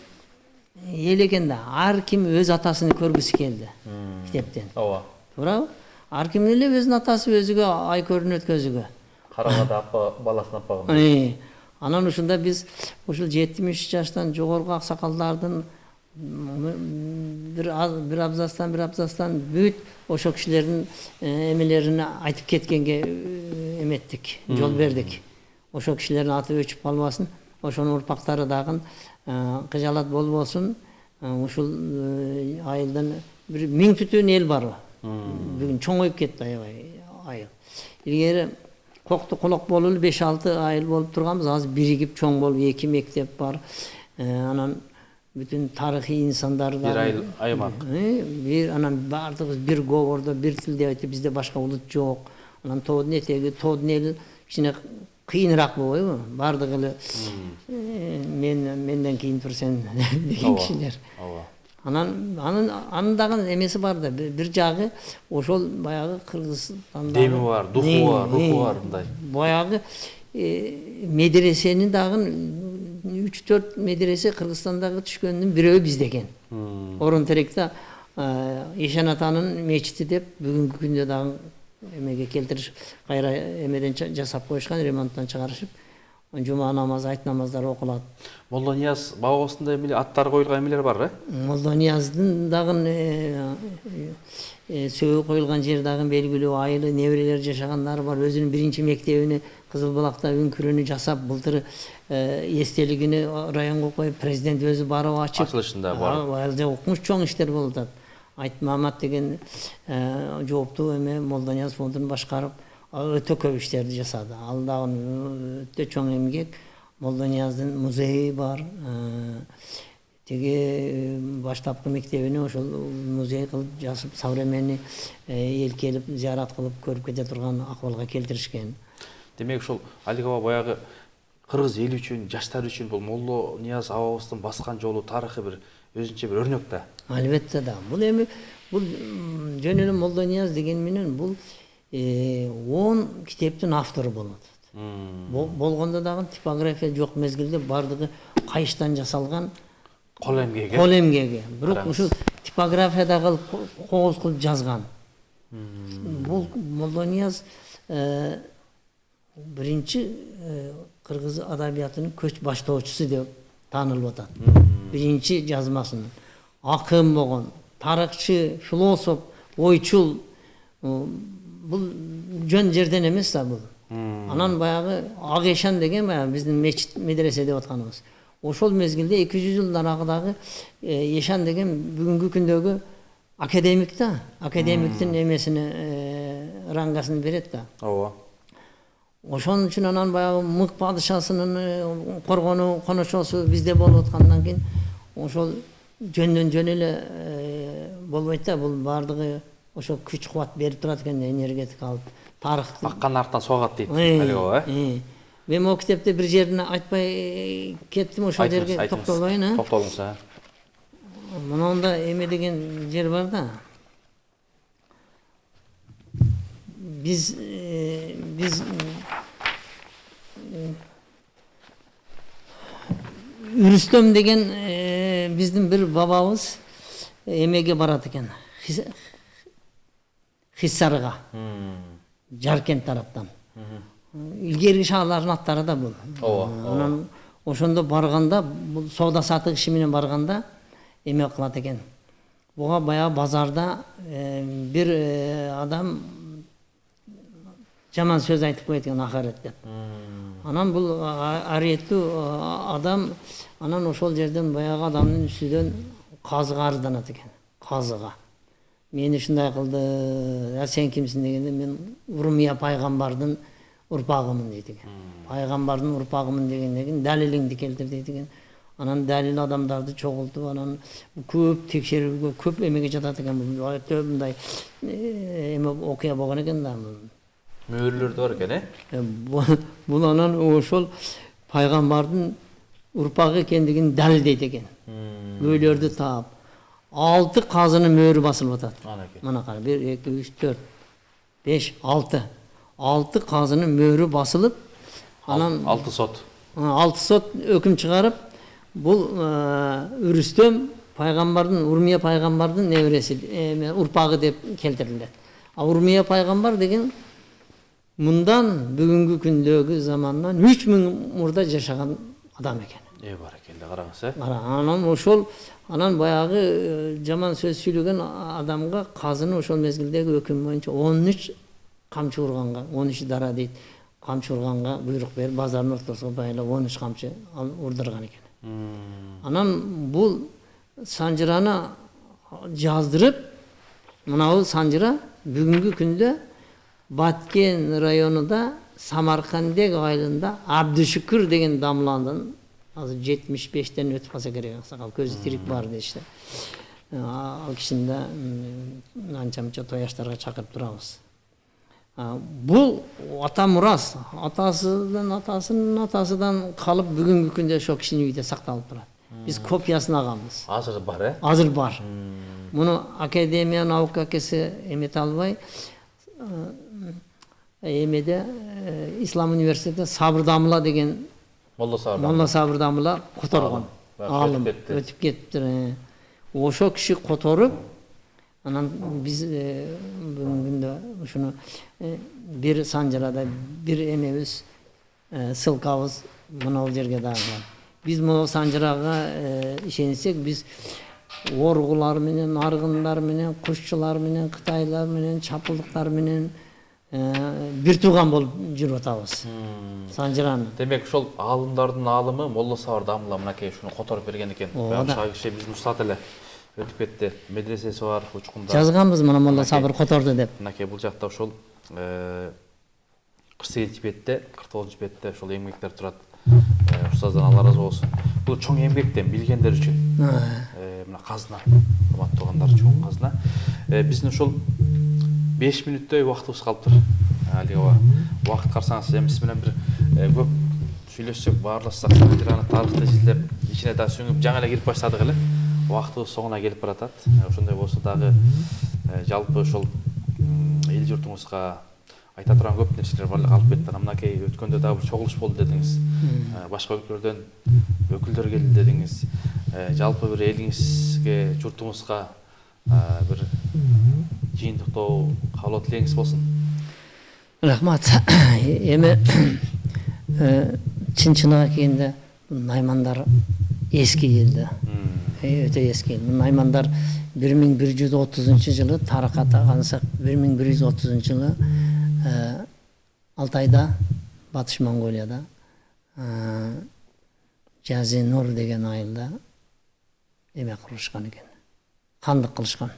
[SPEAKER 2] эл экен да, ар ким өз атасын көргүсү келди китептен.
[SPEAKER 1] Ооба.
[SPEAKER 2] Туурабы? Ар ким эле өзүнүн атасы өзүгө ай көрүн өткөзүүгө.
[SPEAKER 1] Карагада апа баласын аппаган.
[SPEAKER 2] Анан ушунда биз ушул 70 жаштан жогорку аксакалдардын bir абзастан бүт ошо кишилердин эмелерин айтып кеткенге эметтик, жол бердик. Ошо кишилердин аты өчүп калбасын, ошонун урпактары дагы кыжалат болбосун. Ушул айылдан бир 1000 бүтүн эл бар. Бүгүн чоңоюп кетти аябай айыл. Илгери кокту колок болуп 5-6 айыл болуп турганбыз, азыр биригип чоң болуп 2 мектеп бар. Анан bütün tarihi insanlar da
[SPEAKER 1] bir ayıl aymak.
[SPEAKER 2] Bir anam bardığız bir govorda bir tilde aytып bizde başka ulut yok. Anam toğdun etegi toğdun eli kişine kıyınırak boyu bardıq eli menden keyin tursen degan kişiler. Anın dagın emesi var da bir jağı oşol bayağı Kırgızstanda
[SPEAKER 1] demi var, duhu var, ruhu var bunday.
[SPEAKER 2] Bayağı medresenin dagın 3-4 medrese Kırgızstandagı түшкөндүн бирөө бизде экен. Орун теректе Ишан атанын мечити деп бүгүнкү күндө дагы эмеге келтириш кайра эмеден жасап коюшкан, ремонттан чыгарышып, жума намазы, айт намаздары окулат.
[SPEAKER 1] Молла Нияз бабасында эмеле аттар коюлган эмелер бар,
[SPEAKER 2] Молла Нияздын дагы сөөгү коюлган жер дагы белгилүү, айылы неберелер жашагандары бар. Өзүнүн биринчи мектебини Кызыл Булакта үңкүрүнү жасап, былтыр эстелигини районго коюп, президент өзү барып ачып.
[SPEAKER 1] Ачылышында бар.
[SPEAKER 2] Айылда окумуш чоң иштер болуп атат. Айт Мамат деген жооптуу эме Молла Нияз фондун башкарып, өтө көп иштерди жасады. Ал дагы өтө чоң эмгек. Молла Нияздын музейи бар. Теге баштапкы мектебини ошол музей кылып жасып, современный эл келип зыярат кылып көрүп кете турган акыбалга келтиришкен.
[SPEAKER 1] Демек ошол Алик аба баягы кыргыз эли үчүн, жаштар үчүн бул Молла Нияз абабыздын баскан жолу тарыхы бир өзүнчө бир өрнөк да.
[SPEAKER 2] Албетте да. Бул эми бул жөн эле Молла Нияз деген менен бул 10 китептин автору болуп атат. Болгондо дагы типография жок мезгилде бардыгы кайыштан жасалган
[SPEAKER 1] Кол эмгеги.
[SPEAKER 2] Кол эмгеги. Бирок ушул типографияда кооз кылып жазган. Бул Молла Нияз биринчи кыргыз адабиятынын көч баштоочусу деп таанылып атат. Биринчи жазмасын. Акын болгон, тарыхчы, философ, ойчул. Бул жөн жерден эмес да бул. Анан баягы Ак Ишан деген баягы биздин мечит медресе деп атканыбыз. Ошол мезгилде 200 жылдан аркадагы Ишан деген бүгүнкү күндөгү академик да. Академиктин эмесини рангасын берет да.
[SPEAKER 1] Ооба.
[SPEAKER 2] Ошон үчүн анан баягы Мык падышасынын коргону, коношосу бизде болуп аткандан кийин ошол жөн эле болбойт да. Бул бардыгы ошо күч кубат берип турат экен, энергетика алып. Тарыхты
[SPEAKER 1] Аккан арттан согат дейт Алик аба.
[SPEAKER 2] Мен о китепте бир жерине айтпай кеттим, ошол жерге токтолоюн.
[SPEAKER 1] Токтолуңуз.
[SPEAKER 2] Мынанда эме деген жер бар да. Biz Rüstem degen bizdin bir babamız emege barat eken. Hissarıga. Jarkent taraftan. İlgeri şahların atları da bu. Onun oşonda barganda, bu soda satıq işi menен barganda eme kılat eken. Buğa bayağı bazarda bir adam жаман сөз айтып коет экен, акарет деп. Анан бул ариеттүү адам анан ошол жерден баягы адамдын үстүнөн казыга арызданат экен. Казыга. Мени ушундай кылды, сен кимсиң дегенде мен Урмия пайгамбардын урпагымын дейт экен. Пайгамбардын урпагымын дегенден кийин далилиңди келтир дейт экен. Анан далил адамдарды чогултуп, анан көп текшерүүгө, көп эмеге жатат экен. Бул өтө мындай эме окуя болгон экен да.
[SPEAKER 1] Мөрлөр бар экен,
[SPEAKER 2] Бул анан ошол пайгамбардын урпагы экендигин далилдейт экен. Мөөлөрдү таап. 6 қазының мөрі басылып атат.
[SPEAKER 1] Анакей.
[SPEAKER 2] Мына қара 1 2 3 4 5 6 6 қазының мөрі басылып анан
[SPEAKER 1] 6 сот.
[SPEAKER 2] 6 сот өкім шығарып бұл Үрүстөм пайғамбардың Урмия пайғамбардың невресі ұрпағы деп келтіріледі. Урмия пайғамбар деген мұндан бүгінгі күндегі заманнан 3000 мурда жашаған адам екен.
[SPEAKER 1] Баракелде, қараңыз.
[SPEAKER 2] Анан ошол анан баягы жаман сөз сүйлөгөн адамга казыны ошол мезгилдеги өкүм боюнча 13 камчы урганга, 13 дара дейт, камчы урганга буйрук берип базардын ортосуна байлап 13 камчы урдурган экен. Анан бул санжыраны жаздырып, мынау санжыра бүгүнкү күндө Баткен районунда Самаркандек айылында Абдышүкүр деген дамландын азыр 75-тен өтүп калса керек, сакал көзү тирик бар дейишти. Ал кишини анча-мынча тояштарга чакырып турабыз. Бул ата мурас, атасынан калып бүгүнкү күндө ошол кишинин үйдө сакталып турат. Биз копиясын аганбыз.
[SPEAKER 1] Азыр бар,
[SPEAKER 2] Азыр бар. Муну Академия наука акеси эмете албай, эмеде Ислам университетинде Сабыр Дамыла деген Молла Сабыр Дамыла которгон. Алым өтүп кетти. Ошо киши которуп, анан биз бүгүнкү күндө ушуну бир санжырада бир эмебиз ссылкабыз мына жерге дагы бар. Биз могу санжырага ишенсек, биз оргулар менен, аргындар менен, кушчулар менен, кытайлар менен, чапылдыктар менен бир тууган болуп жүрүп атабыз. Санжыраны.
[SPEAKER 1] Демек ошол аалымдардын аалымы Молла Сабыр Дамыла мынакей ушуну которуп берген экен. Ошол киши биздин устат эле өтүп кетти. Медресеси бар Учкунда.
[SPEAKER 2] Жазганбыз мына Молла Сабыр которду деп.
[SPEAKER 1] Мынакей бул жакта ошол 48 бетте, 49 бетте ошол эмгектер турат. Устаздан Алла разы болсун. Бул чоң эмгектен билгендер үчүн. Мына казына, урматтуу туугандар, чоң казына. Биздин ошол 5 мүнөттөй убактыбыз калыптыр. Алига убакыт карсаңыз, биз менен бир көп сүйлөшсөк, баарлашсак, санжыраны тарыхты изилдеп, ичине да сүңүп, жаңы эле кирип баштадык эле. Убактыбыз соңуна келип баратат. Ошондой болсо дагы жалпы ошол эл журтуңузга айта турган көп нерселер барлыгы алып кетти. Мынакей өткөндө дагы бир чогулуш болду дедиңиз. Башка өлкөлөрдөн өкүлдөр келди дедиңиз. Жалпы бир элиңизге, журтуңузга бир жыйынтыктоо кабыл тилеңиз болсун.
[SPEAKER 2] Рахмат. Эми чын-чыныгы келгенде наймандар эски элди. Өтө эски эл. Наймандар 1130 жылы таракатта кансак 1130 жылы Алтайда, Батыш Монголияда Жазинор деген айылда эме кылышкан экен. Кандык кылышкан.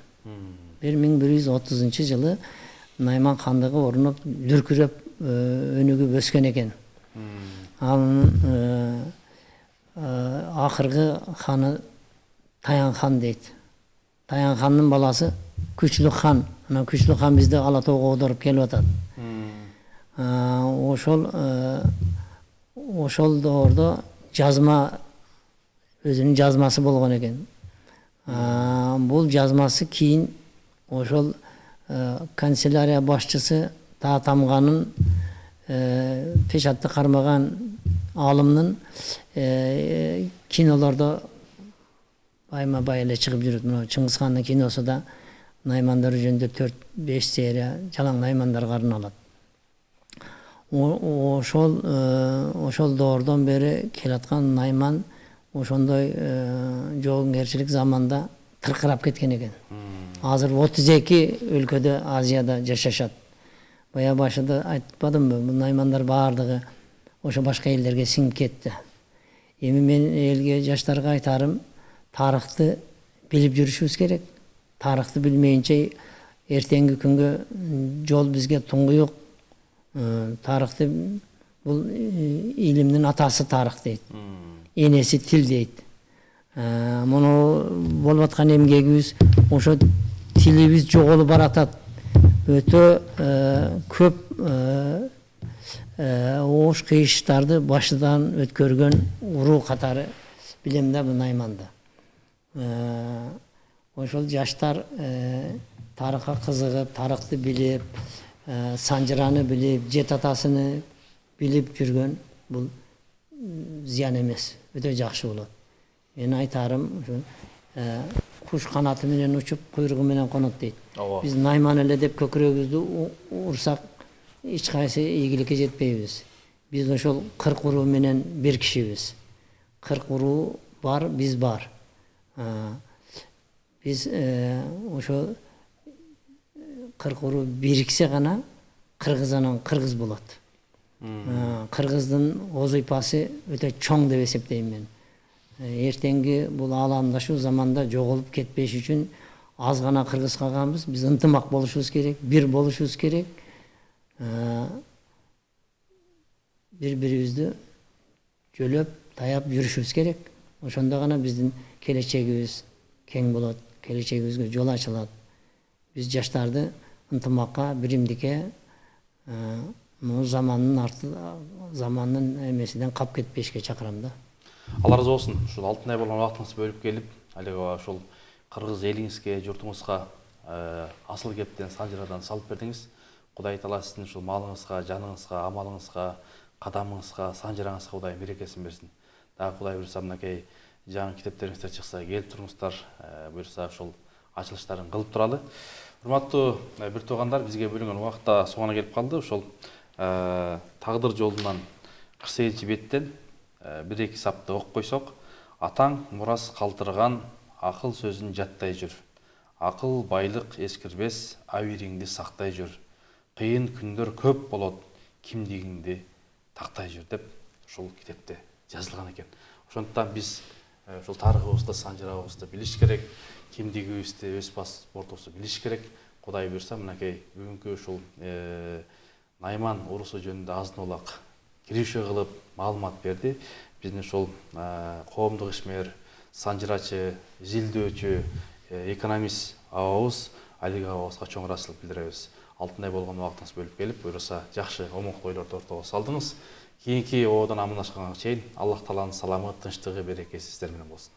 [SPEAKER 2] 1130 жылы Найман хандыгы орнуп, дүркүрөп өнүгүп өскөн экен. Анын акыркы ханы Таян хан дейт. Таян хандын баласы Күчлүк хан. Ана Күчлүк хан бизди Ала тоого одуруп келип атат. Ошол доордо жазма өзүнүн жазмасы болгон экен. Бул жазмасы кийин ошол канцелярия башчысы Таатамганын печатты кармаган алымдын кинолордо байма-бай эле чыгып жүрөт. Мына Чыңгыз хандын киносу да наймандар жөнүндө 4-5 серия жалаң наймандарга арналат. Ошол доордон бери келаткан найман ошондой жоогункерчилик заманда тыркырап кеткен экен. Азыр 32 өлкөдө Азияда жашашат. Бая башында айтпадымбы, бул наймандар баардыгы ошо башка элдерге сиңип кетти. Эми мен элге, жаштарга айтарым, тарыхты билип жүрүшүбүз керек. Тарыхты билмейинче эртеңки күнгө жол бизге туңгуюк. Тарыхты бул илимдин атасы тарых дейт. Энеси тил дейт. Муну болуп аткан эмгегибиз ошо тилибиз жоголуп баратат. Өтө көп оош кыйыштарды башынан өткөргөн уруу катары билем да бу найманды. ошол жаштар тарыхка кызыгып, тарыхты билип, санжыраны билип, жет атасыны билип жүргөн бул зыян эмес, өтө жакшы болот. Мен айтарым, куш канаты менен учуп, куйругу менен конот дейт. Биз найман эле деп көкүрөгүбүздү урсак, эч кайсы ийгиликке жетпейбиз. Биз ошол 40 уруу менен бир кишибиз. 40 уруу бар, биз бар. Биз ошо 40 уруу бириксе гана кыргыз анан кыргыз болот. Кыргыздын оз ыйпасы өтө чоң деп эсептейм мен. Эртеңги бул ааламдашуу заманда жоголуп кетпеш үчүн аз гана кыргыз калганбыз. Биз ынтымак болушубуз керек, бир болушубуз керек. Бири-бирибизди жөлөп, таяп жүрүшүбүз керек. Ошондо гана биздин келечегибиз кең болот, келечегибизге жол ачылат. Биз жаштарды ынтымакка, биримдикке, замандын эмесинен кап кетпешке чакырам да.
[SPEAKER 1] Allah razı olsun. Ушул алтындай болгон убактыңызды бөлүп келип, алега ушул кыргыз элиңизге, журтуңузга асыл кептен, санжырадан салып бердиңиз. Кудай таала сиздин ушул малыңызга, жаныңызга, амалыңызга, кадамыңызга, санжыраңызга Кудай берекесин берсин. Дагы Кудай буюрса мынакей жаңы китептериңиздер чыкса, келип туруңуздар, буюрса ушул ачылыштарын кылып туралы. Урматтуу бир туугандар, бизге бөлүнгөн убакта соңуна келип калды. Ушул тагдыр жолунан 48-беттен bir-эки сапты окуп койсок, атаң мурас калтырган акыл сөзүн жаттай жүр. Акыл байлык эскирбес, абийириңди сактай жүр. Кыйын күндөр көп болот, кимдигиңди тактай жүр деп ушул китепте жазылган экен. Ошондуктан биз ушул тарыхыбызды, санжырабызды билиш керек, кимдигибизди, өз паспортубузду билиш керек. Кудай буюрса, мынакей бүгүнкү ушул Найман урусу жөнүндө азын улак киришүү кылып маалымат берди. Биздин ушул коомдук ишмер, санжырачы, изилдөөчү, экономист абабыз Алик абабызга чоң ыраазычылык билдиребиз. Алтындай болгон убактыңызды бөлүп келип, буюрса жакшы омоктуу ойлорду ортого салдыңыз. Кийинки ободон амандашканга чейин Аллах тааланын саламы, тынчтыгы, берекеси сиздер менен болсун.